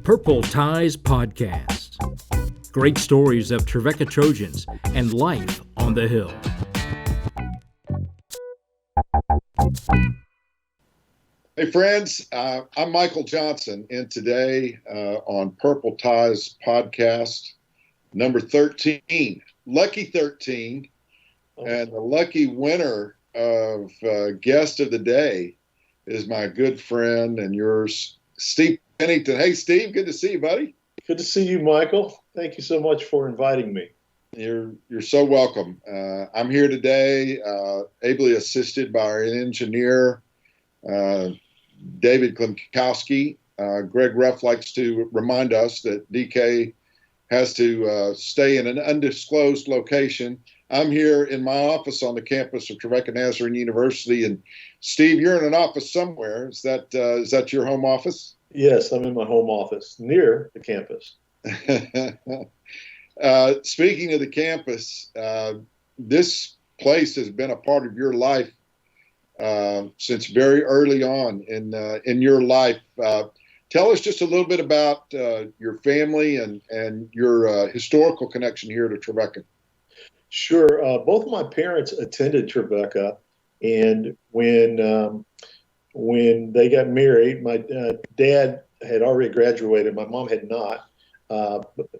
Purple Ties Podcast. Great stories of Trevecca Trojans and life on the Hill. Hey friends, I'm Michael Johnson, and today on Purple Ties Podcast, number 13, Lucky 13, and the lucky winner of Guest of the Day is my good friend and yours, Steve Pennington. Hey Steve, good to see you, buddy. Good to see you, Michael. Thank you so much for inviting me. You're so welcome. I'm here today, ably assisted by our engineer, David Klimkowski. Greg Ruff likes to remind us that DK has to stay in an undisclosed location. I'm here in my office on the campus of Trevecca Nazarene University, and Steve, you're in an office somewhere. Is that your home office? Yes, I'm in my home office near the campus. Speaking of the campus, this place has been a part of your life since very early on in your life. Tell us just a little bit about your family and your historical connection here to Trevecca. Sure. Both of my parents attended Trevecca, and when they got married, my dad had already graduated. My mom had not.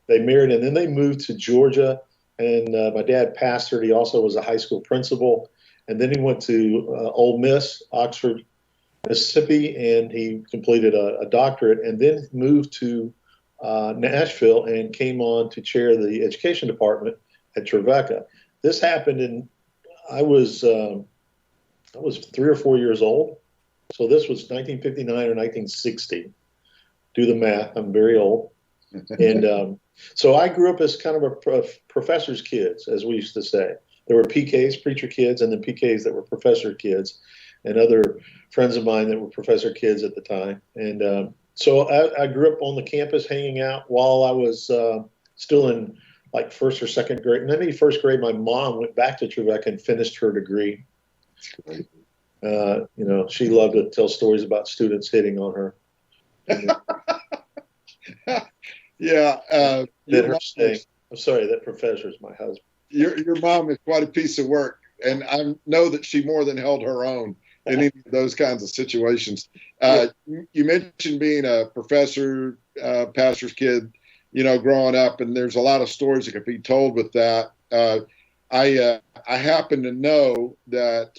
They married, and then they moved to Georgia, and my dad pastored. He also was a high school principal, and then he went to Ole Miss, Oxford, Mississippi, and he completed a doctorate, and then moved to Nashville and came on to chair the education department at Trevecca. This happened in I was 3 or 4 years old, so this was 1959 or 1960. Do the math. I'm very old. And so I grew up as kind of a professor's kids, as we used to say. There were PKs, preacher kids, and then PKs that were professor kids, and other friends of mine that were professor kids at the time. And so I grew up on the campus hanging out while I was still in like first or second grade. Maybe first grade, my mom went back to Trevecca and finished her degree. She loved to tell stories about students hitting on her. Yeah. I'm sorry, that professor is my husband. Your mom is quite a piece of work, and I know that she more than held her own in any of those kinds of situations. You mentioned being a professor, pastor's kid, growing up, and there's a lot of stories that could be told with that. I happen to know that,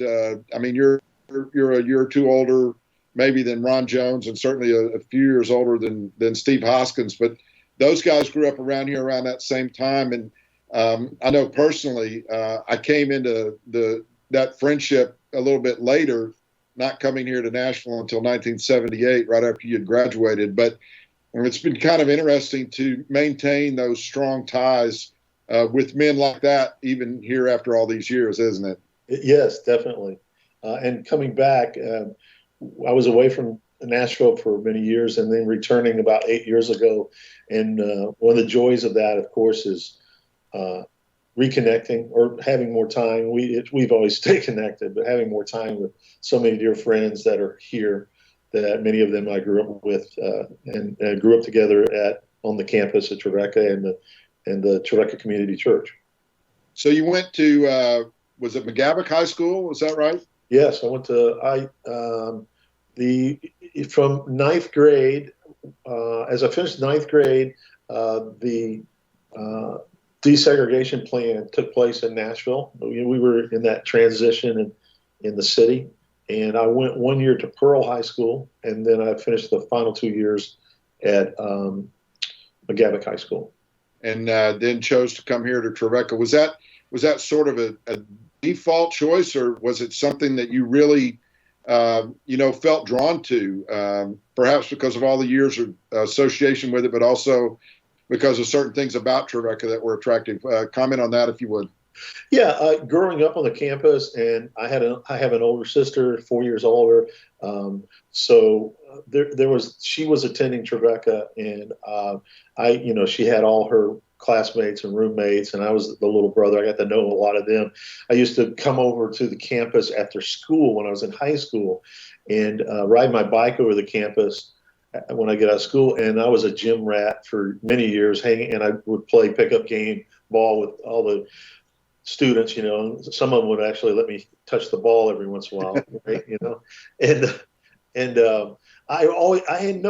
you're a year or two older maybe than Ron Jones, and certainly a few years older than Steve Hoskins, but those guys grew up around here around that same time. And I know personally, I came into that friendship a little bit later, not coming here to Nashville until 1978, right after you had graduated. But it's been kind of interesting to maintain those strong ties with men like that, even here after all these years, isn't it? Yes, definitely. And coming back, I was away from Nashville for many years and then returning about 8 years ago. And one of the joys of that, of course, is reconnecting or having more time. We've always stayed connected, but having more time with so many dear friends that are here, that many of them I grew up with and grew up together on the campus at Trevecca and the Trevecca Community Church. So you went to, was it McGavock High School? Was that right? Yes, I went to from ninth grade. As I finished ninth grade, the desegregation plan took place in Nashville. We were in that transition in the city, and I went 1 year to Pearl High School, and then I finished the final 2 years at McGavock High School. And then chose to come here to Trevecca. Was that sort of a default choice, or was it something that you really felt drawn to, perhaps because of all the years of association with it, but also because of certain things about Trevecca that were attractive? Comment on that, if you would. Yeah, growing up on the campus, and I have an older sister, 4 years older. So she was attending Trevecca, and she had all her classmates and roommates, and I was the little brother. I got to know a lot of them. I used to come over to the campus after school when I was in high school and ride my bike over the campus when I get out of school. And I was a gym rat for many years, and I would play pickup game ball with all the students, some of them would actually let me touch the ball every once in a while, right? And I had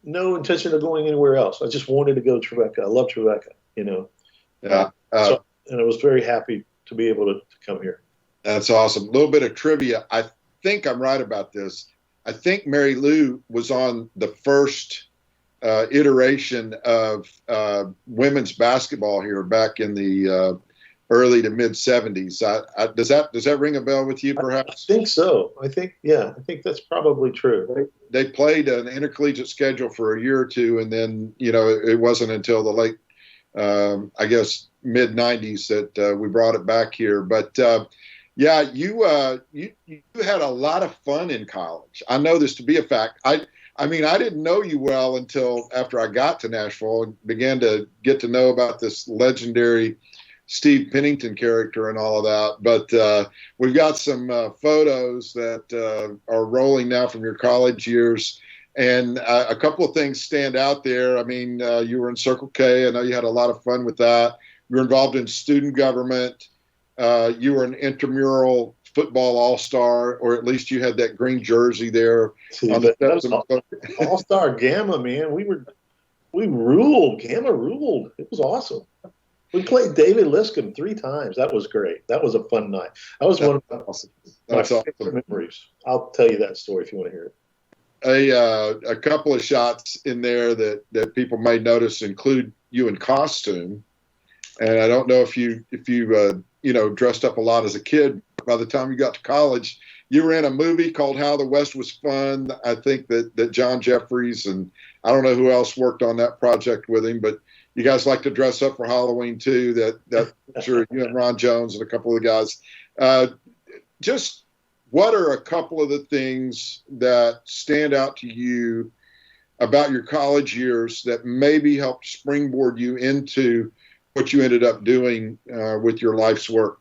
no intention of going anywhere else. I just wanted to go to Trevecca. I love Trevecca, Yeah. And I was very happy to be able to come here. That's awesome. A little bit of trivia. I think I'm right about this. I think Mary Lou was on the first iteration of women's basketball here back in the early to mid 70s. Does that ring a bell with you, perhaps? I think so. I think that's probably true. They played an intercollegiate schedule for a year or two, and then it wasn't until the late, I guess, mid 90s that we brought it back here. But yeah, you had a lot of fun in college. I know this to be a fact. I mean, I didn't know you well until after I got to Nashville and began to get to know about this legendary Steve Pennington character and all of that. But we've got some photos that are rolling now from your college years. And a couple of things stand out there. I mean, you were in Circle K. I know you had a lot of fun with that. You were involved in student government. You were an intramural football all-star, or at least you had that green jersey there. All-star Gamma, man. We ruled. Gamma ruled. It was awesome. We played David Liscombe 3 times. That was great. That was a fun night. That was one of my favorite memories. I'll tell you that story if you want to hear it. A couple of shots in there that people may notice include you in costume. And I don't know if you dressed up a lot as a kid. By the time you got to college, you were in a movie called How the West Was Fun. I think that John Jeffries and I don't know who else worked on that project with him, but you guys like to dress up for Halloween too. That sure you and Ron Jones and a couple of the guys. Just what are a couple of the things that stand out to you about your college years that maybe helped springboard you into what you ended up doing with your life's work?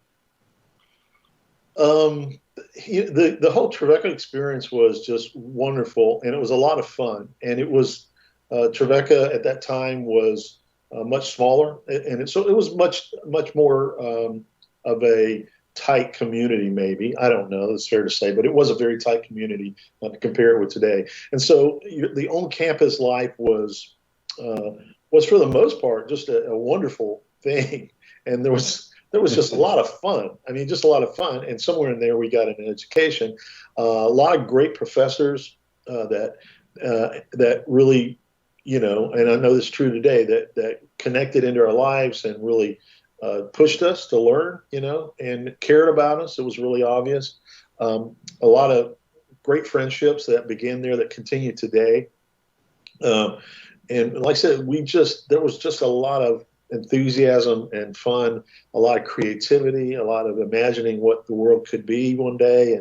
The whole Trevecca experience was just wonderful, and it was a lot of fun. And it was Trevecca at that time was much smaller, and so it was much more of a tight community. Maybe, I don't know. It's fair to say, but it was a very tight community to compare it with today. And so the on-campus life was for the most part just a wonderful thing, and there was just a lot of fun. I mean, just a lot of fun. And somewhere in there, we got an education. A lot of great professors that really, and I know this is true today, that connected into our lives and really pushed us to learn, and cared about us. It was really obvious. A lot of great friendships that began there that continue today. And like I said, there was just a lot of enthusiasm and fun, a lot of creativity, a lot of imagining what the world could be one day,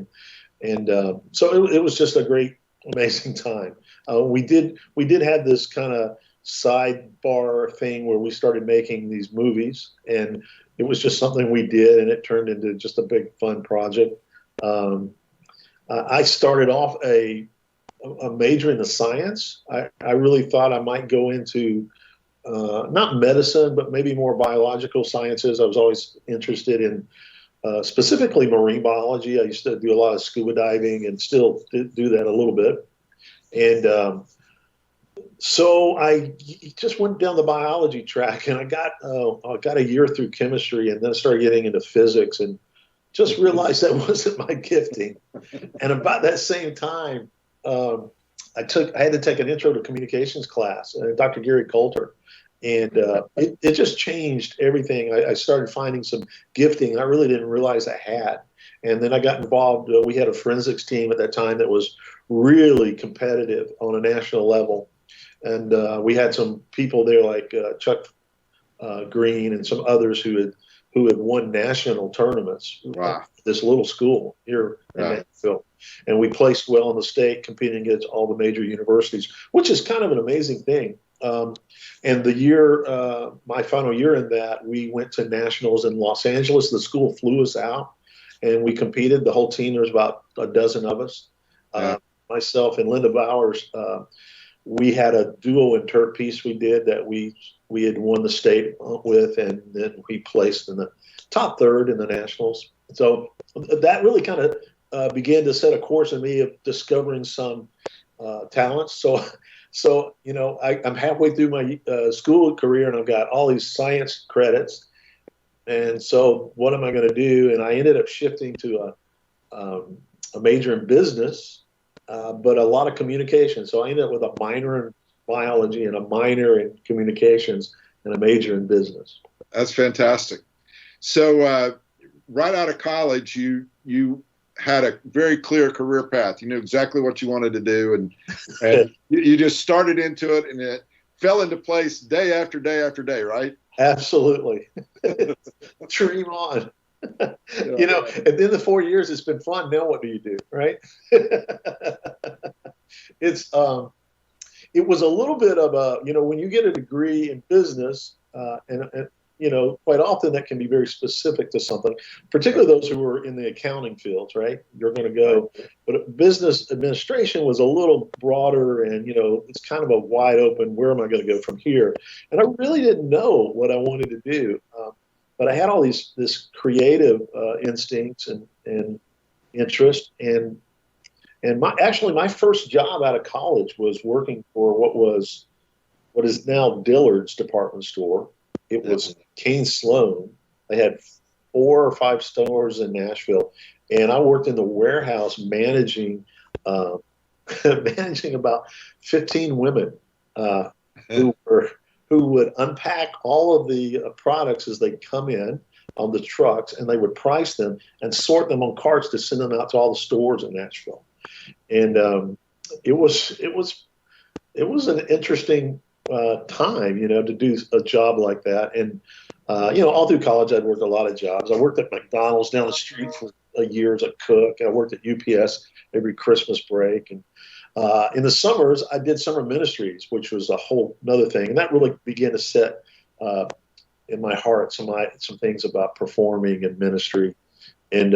and so it was just a great, amazing time. We did have this kind of sidebar thing where we started making these movies, and it was just something we did, and it turned into just a big fun project. I started off a major in the science. I really thought I might go into not medicine, but maybe more biological sciences. I was always interested in specifically marine biology. I used to do a lot of scuba diving and still do that a little bit. And so I just went down the biology track, and I got a year through chemistry, and then I started getting into physics and just realized that wasn't my gifting. And about that same time, I had to take an intro to communications class, Dr. Gary Coulter. And it just changed everything. I started finding some gifting I really didn't realize I had. And then I got involved. We had a forensics team at that time that was really competitive on a national level. And we had some people there like Chuck Green and some others who had won national tournaments. Wow. At this little school here in Nashville. And we placed well in the state, competing against all the major universities, which is kind of an amazing thing. And the year, my final year in that, we went to nationals in Los Angeles. The school flew us out, and we competed. The whole team, there was about a dozen of us. Myself and Linda Bowers we had a duo interp piece we did that we had won the state with, and then we placed in the top third in the nationals. So that really kind of began to set a course in me of discovering some talents. So I'm halfway through my school career, and I've got all these science credits. And so what am I going to do? And I ended up shifting to a major in business, but a lot of communication. So I ended up with a minor in biology and a minor in communications and a major in business. That's fantastic. So right out of college, you had a very clear career path. You knew exactly what you wanted to do, and you just started into it, and it fell into place day after day after day, right? Absolutely. Dream on. And then the 4 years, it's been fun. Now what do you do, right? It was a little bit of a, when you get a degree in business, and quite often that can be very specific to something, particularly those who are in the accounting fields, right? You're going to go, but business administration was a little broader, and, it's kind of a wide open, where am I going to go from here? And I really didn't know what I wanted to do. But I had all this creative instincts and interest, and my first job out of college was working for what is now Dillard's department store. It was Kane Sloan. They had 4 or 5 stores in Nashville, and I worked in the warehouse managing about 15 women who would unpack all of the products as they come in on the trucks, and they would price them and sort them on carts to send them out to all the stores in Nashville. And it was an interesting time, to do a job like that. And all through college, I'd worked a lot of jobs. I worked at McDonald's down the street for a year as a cook. I worked at UPS every Christmas break, and in the summers, I did summer ministries, which was a whole other thing. And that really began to set in my heart some things about performing and ministry. And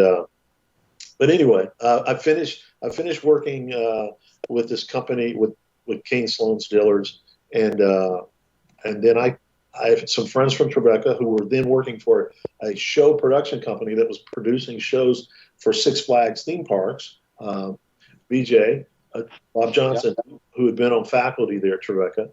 but anyway, I finished working with this company with Kane Sloan's Dillard's, and then I have some friends from Trevecca who were then working for a show production company that was producing shows for Six Flags theme parks. BJ. Bob Johnson, who had been on faculty there at Trevecca,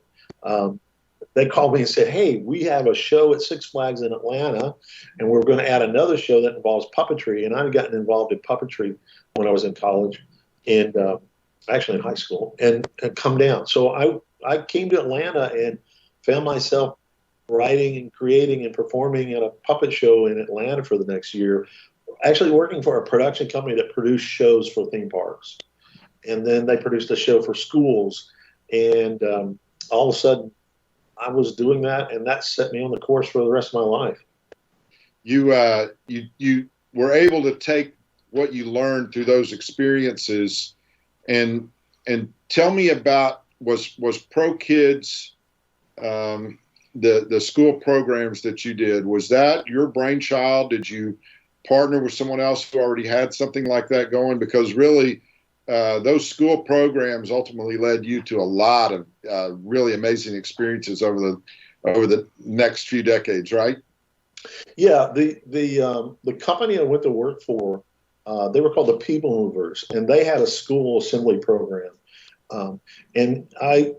they called me and said, "Hey, we have a show at Six Flags in Atlanta, and we're going to add another show that involves puppetry." And I'd gotten involved in puppetry when I was in college, and actually in high school, and come down. So I came to Atlanta and found myself writing and creating and performing at a puppet show in Atlanta for the next year, actually working for a production company that produced shows for theme parks. And then they produced a show for schools, and all of a sudden I was doing that, and that set me on the course for the rest of my life. You were able to take what you learned through those experiences, and tell me about was Pro Kids, the school programs that you did, was that your brainchild? Did you partner with someone else who already had something like that going? Because really, those school programs ultimately led you to a lot of really amazing experiences over the next few decades, right? Yeah, the company I went to work for, they were called the People Movers, and they had a school assembly program. And I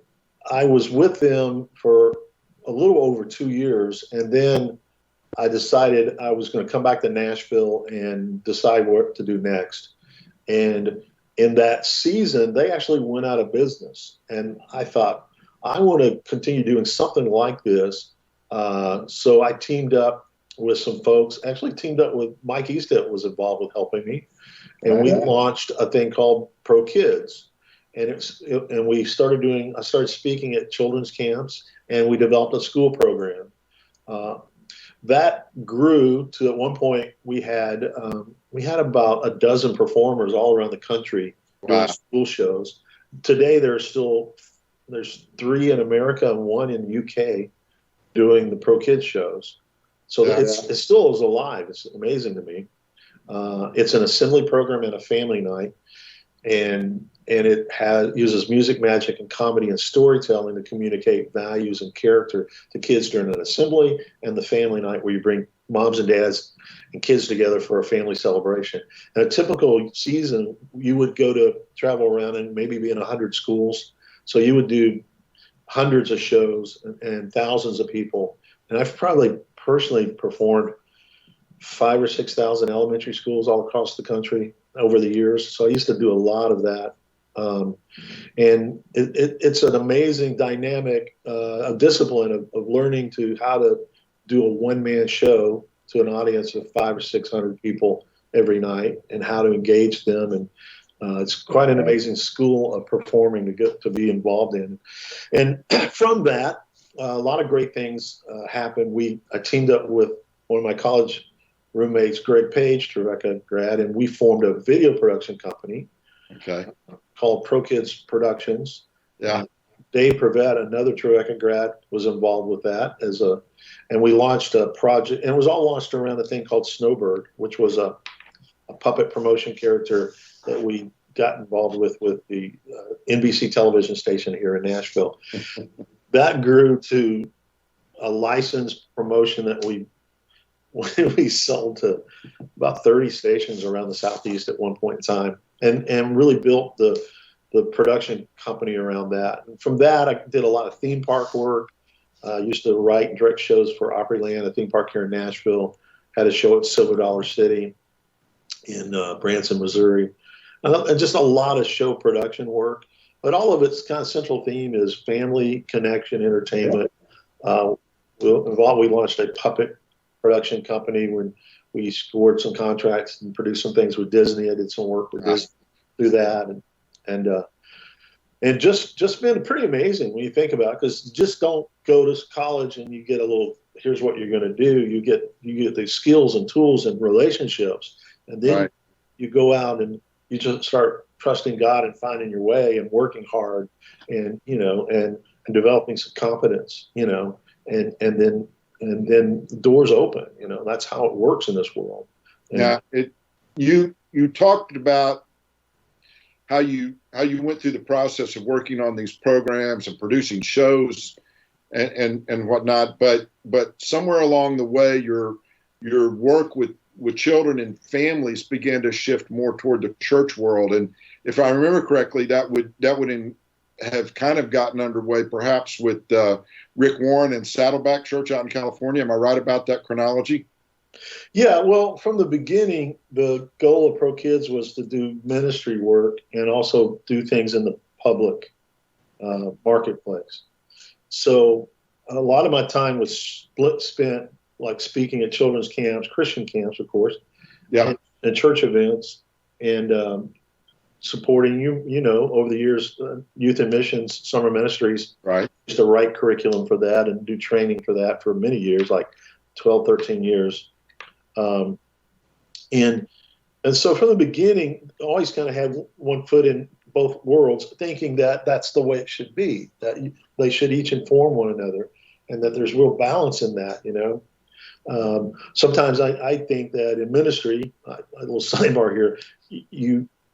was with them for a little over 2 years, and then I decided I was going to come back to Nashville and decide what to do next. And in that season, they actually went out of business. And I thought, I want to continue doing something like this. So I teamed up with some folks, actually teamed up with Mike Eastet was involved with helping me. And we launched a thing called Pro Kids. And I started speaking at children's camps, and we developed a school program. That grew to, at one point, we had about a dozen performers all around the country doing school shows. Today, there's 3 in America and 1 in the UK doing the Pro Kids shows. So it still is alive. It's amazing to me. It's an assembly program and a family night. And and it uses music, magic, and comedy and storytelling to communicate values and character to kids during an assembly and the family night where you bring moms and dads and kids together for a family celebration. In a typical season, you would travel around and maybe be in 100 schools. So you would do hundreds of shows and thousands of people. And I've probably personally performed 5,000 or 6,000 elementary schools all across the country over the years. So I used to do a lot of that. And it's an amazing dynamic discipline of learning how to do a one-man show to an audience of 500 or 600 people every night and how to engage them. And it's quite an amazing school of performing to be involved in. And from that, a lot of great things happened. I teamed up with one of my college roommates, Greg Page, Trevecca grad, and we formed a video production company called Pro Kids Productions. Yeah. Dave Prevett, another Trevecca grad, was involved with that and we launched a project, and it was all launched around a thing called Snowbird, which was a puppet promotion character that we got involved with the NBC television station here in Nashville. That grew to a licensed promotion that we sold to about 30 stations around the Southeast at one point in time, and really built the production company around that. And from that, I did a lot of theme park work. Used to write and direct shows for Opryland, a theme park here in Nashville. Had a show at Silver Dollar City in Branson, Missouri. And just a lot of show production work. But all of its kind of central theme is family, connection, entertainment. We launched a puppet production company when we scored some contracts and produced some things with Disney. I did some work with Disney through that. And just been pretty amazing when you think about it, because just don't go to college and you get here's what you're going to do. You get the skills and tools and relationships, and then you go out and you just start trusting God and finding your way and working hard and developing some confidence, and then the doors open. That's how it works in this world. And you talked about how you went through the process of working on these programs and producing shows and whatnot, but somewhere along the way your work with children and families began to shift more toward the church world. And if I remember correctly, that would have kind of gotten underway perhaps with Rick Warren and Saddleback Church out in California. Am I right about that chronology? Yeah, well, from the beginning, the goal of Pro Kids was to do ministry work and also do things in the public marketplace. So a lot of my time was spent like speaking at children's camps, Christian camps, of course, and church events, and supporting over the years, youth and missions, summer ministries. Right. Used to write curriculum for that and do training for that for many years, like 12, 13 years. And so from the beginning, always kind of had one foot in both worlds, thinking that that's the way it should be, that they should each inform one another, and that there's real balance in that, Sometimes I think that in ministry, a little sidebar here,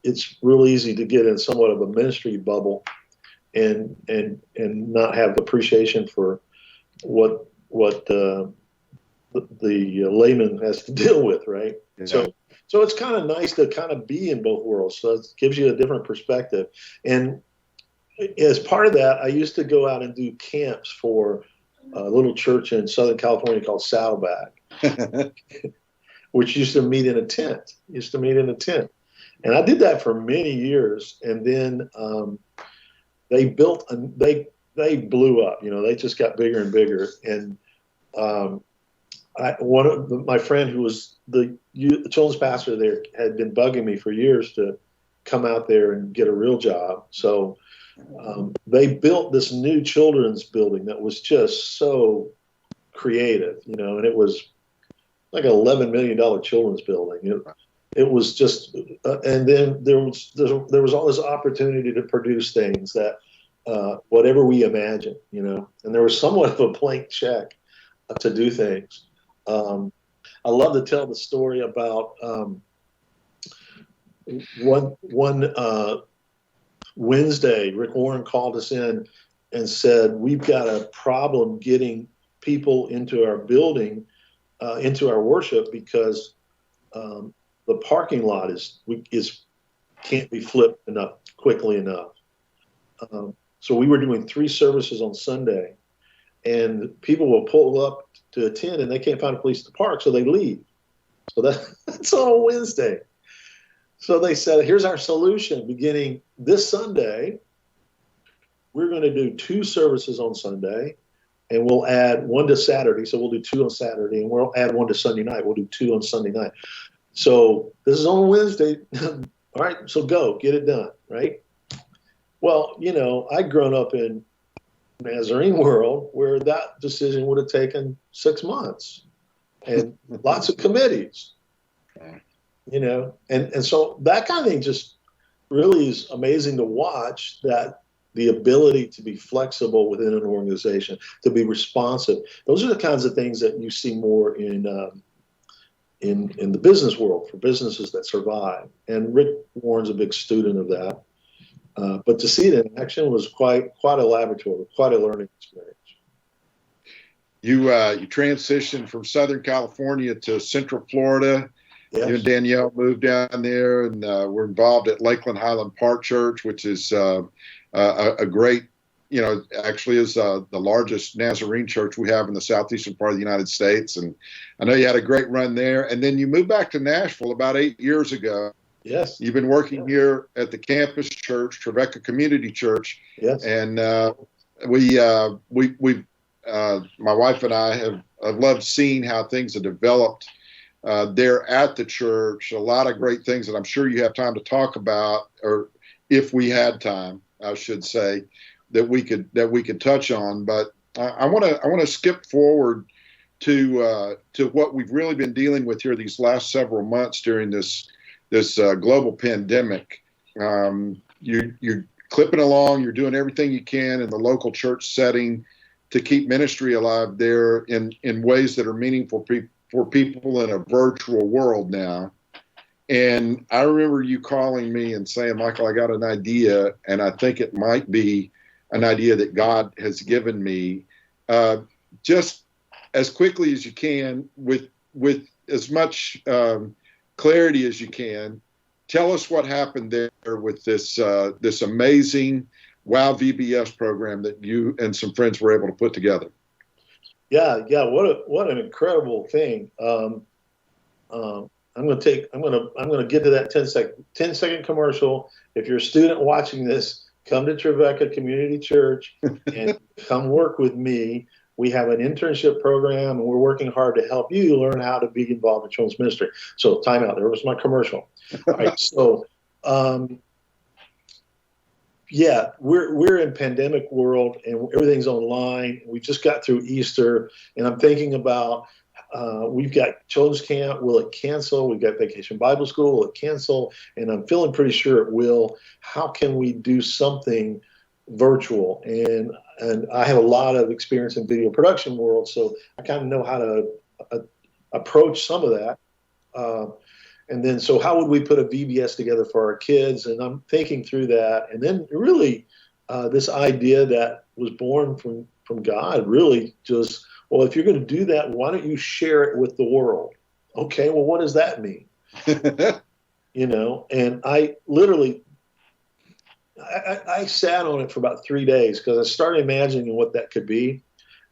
it's real easy to get in somewhat of a ministry bubble and not have appreciation for what the layman has to deal with, right? Yeah. So it's kind of nice to kind of be in both worlds. So it gives you a different perspective. And as part of that, I used to go out and do camps for a little church in Southern California called Saddleback, which used to meet in a tent. And I did that for many years. And then they blew up. They just got bigger and bigger. And one of my friend who was the children's pastor there had been bugging me for years to come out there and get a real job. So they built this new children's building that was just so creative, and it was like an $11 million children's building. It was just, and then there was all this opportunity to produce things that whatever we imagine, and there was somewhat of a blank check to do things. I love to tell the story about one Wednesday, Rick Warren called us in and said, we've got a problem getting people into our building, into our worship, because the parking lot can't be flipped enough quickly enough. So we were doing 3 services on Sunday, and people will pull up to attend and they can't find a place to park, so they leave. So that's on a Wednesday. So they said, here's our solution. Beginning this Sunday, we're going to do 2 services on Sunday, and we'll add 1 to Saturday. So we'll do 2 on Saturday, and we'll add 1 to Sunday night. We'll do 2 on Sunday night. So this is on Wednesday. All right, so go, get it done, right? Well, I'd grown up in Nazarene world where that decision would have taken 6 months and lots of committees, and so that kind of thing just really is amazing to watch, that the ability to be flexible within an organization, to be responsive. Those are the kinds of things that you see more in the business world for businesses that survive. And Rick Warren's a big student of that. But to see it in action was quite a laboratory, quite a learning experience. You transitioned from Southern California to Central Florida. Yes. You and Danielle moved down there, and were involved at Lakeland Highland Park Church, which is a great, actually is the largest Nazarene church we have in the southeastern part of the United States. And I know you had a great run there. And then you moved back to Nashville about 8 years ago. Yes. You've been working here at the campus church, Trevecca Community Church. Yes. And my wife and I have loved seeing how things have developed there at the church. A lot of great things that I'm sure you have time to talk about, or if we had time, I should say, that we could touch on. But I want to skip forward to what we've really been dealing with here these last several months during this global pandemic. You're clipping along. You're doing everything you can in the local church setting to keep ministry alive there in ways that are meaningful for people in a virtual world now. And I remember you calling me and saying, Michael, I got an idea, and I think it might be an idea that God has given me. Just as quickly as you can, with as much clarity as you can, tell us what happened there with this amazing Wow VBS program that you and some friends were able to put together. Yeah. What an incredible thing. I'm going to get to that 10-second commercial. If you're a student watching this, come to Trevecca Community Church and come work with me. We have an internship program, and we're working hard to help you learn how to be involved in children's ministry. So time out. There was my commercial. All right. So, we're in pandemic world, and everything's online. We just got through Easter, and I'm thinking about, we've got children's camp. Will it cancel? We've got Vacation Bible School. Will it cancel? And I'm feeling pretty sure it will. How can we do something virtual? And I have a lot of experience in video production world, so I kind of know how to approach some of that. And then, so how would we put a VBS together for our kids? And I'm thinking through that. And then really this idea that was born from God really just, well, if you're going to do that, why don't you share it with the world? Okay, well, what does that mean? And I literally, I sat on it for about 3 days because I started imagining what that could be.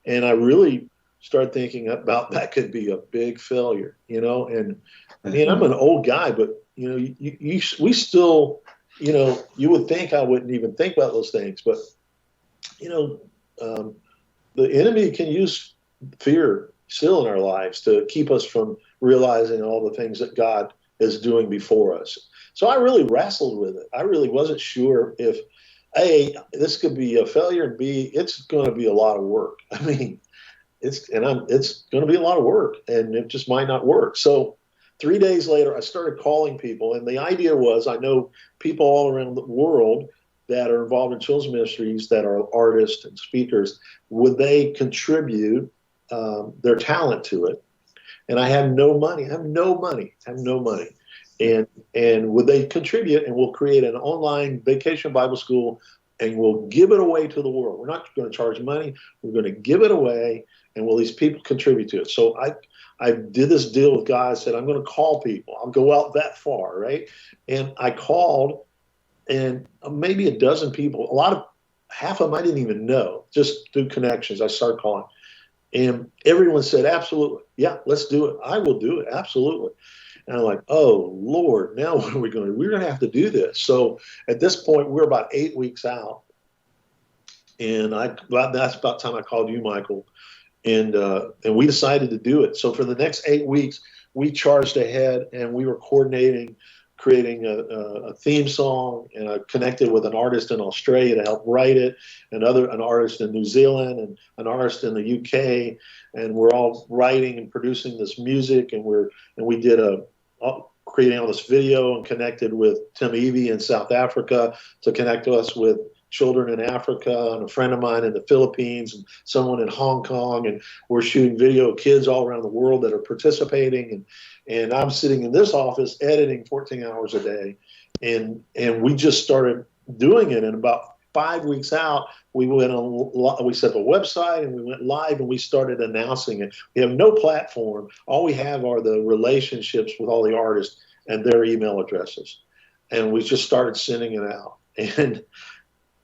And I really started thinking about that could be a big failure, and I mean, I'm an old guy, but we still, you would think I wouldn't even think about those things, but the enemy can use fear still in our lives to keep us from realizing all the things that God is doing before us. So I really wrestled with it. I really wasn't sure if A, this could be a failure, and B, it's going to be a lot of work. I mean, it's going to be a lot of work, and it just might not work. So 3 days later, I started calling people, and the idea was, I know people all around the world that are involved in children's ministries that are artists and speakers. Would they contribute their talent to it? And I had no money. And would they contribute, and we'll create an online vacation Bible school, and we'll give it away to the world. We're not going to charge money. We're going to give it away, and will these people contribute to it? So I did this deal with God. I said, I'm going to call people. I'll go out that far, right? And I called, and maybe a dozen people, half of them I didn't even know, just through connections. I started calling. And everyone said, absolutely. Yeah, let's do it. I will do it. Absolutely. And I'm like, oh, Lord, now what are we going to do? We're going to have to do this. So at this point, we're about 8 weeks out. And that's about the time I called you, Michael. And we decided to do it. So for the next 8 weeks, we charged ahead, and we were coordinating, creating a theme song, and I connected with an artist in Australia to help write it, an artist in New Zealand, and an artist in the UK, and we're all writing and producing this music, and we did creating all this video, and connected with Tim Evie in South Africa to connect us with children in Africa, and a friend of mine in the Philippines, and someone in Hong Kong, and we're shooting video of kids all around the world that are participating, and I'm sitting in this office editing 14 hours a day, and we just started doing it. And about 5 weeks out, we set up a website, and we went live, and we started announcing it. We have no platform. All we have are the relationships with all the artists and their email addresses, and we just started sending it out. And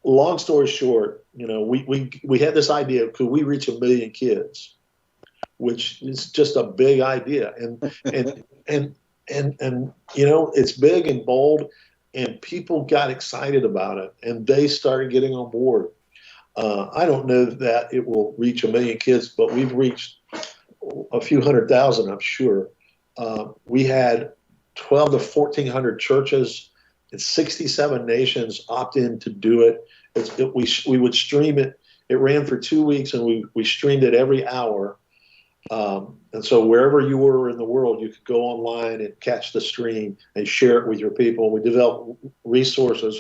long story short, we had this idea: could we reach 1 million kids? Which is just a big idea, and it's big and bold, and people got excited about it, and they started getting on board. I don't know that it will reach 1 million kids, but we've reached a few 100,000, I'm sure. We had 12 to 1,400 churches in 67 nations opt in to do it. We would stream it. It ran for 2 weeks, and we streamed it every hour. And so wherever you were in the world, you could go online and catch the stream and share it with your people. We developed resources.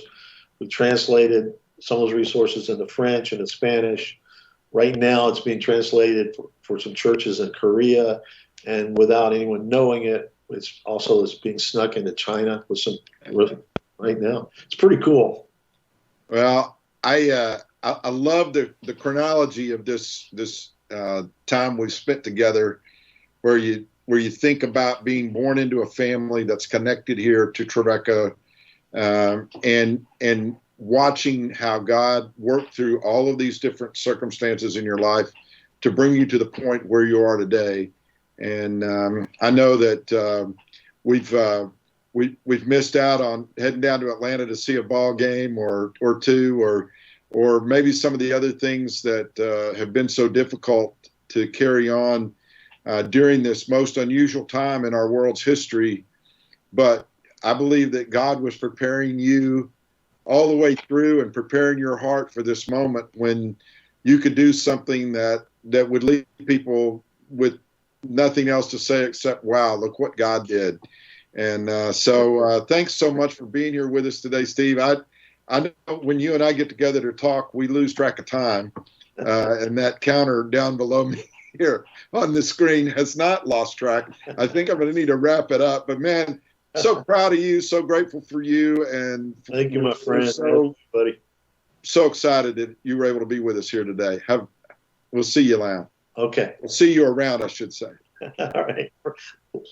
We translated some of those resources into French and in Spanish. Right now, it's being translated for some churches in Korea, and without anyone knowing it, it's being snuck into China with some right now. It's pretty cool. Well, I love the chronology of this time we've spent together, where you think about being born into a family that's connected here to Trevecca, and watching how God worked through all of these different circumstances in your life to bring you to the point where you are today. And I know that we've missed out on heading down to Atlanta to see a ball game or two, or maybe some of the other things that have been so difficult to carry on during this most unusual time in our world's history. But I believe that God was preparing you all the way through, and preparing your heart for this moment when you could do something that would leave people with nothing else to say except, wow, look what God did. And so thanks so much for being here with us today, Steve. I know when you and I get together to talk, we lose track of time, and that counter down below me here on the screen has not lost track. I think I'm going to need to wrap it up. But, man, so proud of you, so grateful for you. And thank you, my friend. Buddy. So excited that you were able to be with us here today. We'll see you around. Okay. We'll see you around, I should say. All right.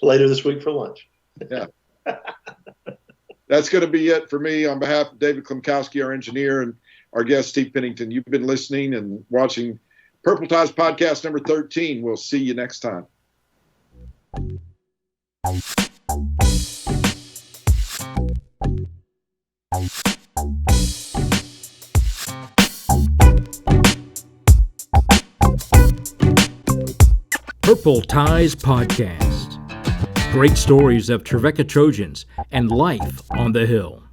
Later this week for lunch. Yeah. That's going to be it for me. On behalf of David Klimkowski, our engineer, and our guest, Steve Pennington, you've been listening and watching Purple Ties Podcast number 13. We'll see you next time. Purple Ties Podcast. Great stories of Trevecca Trojans and life on the Hill.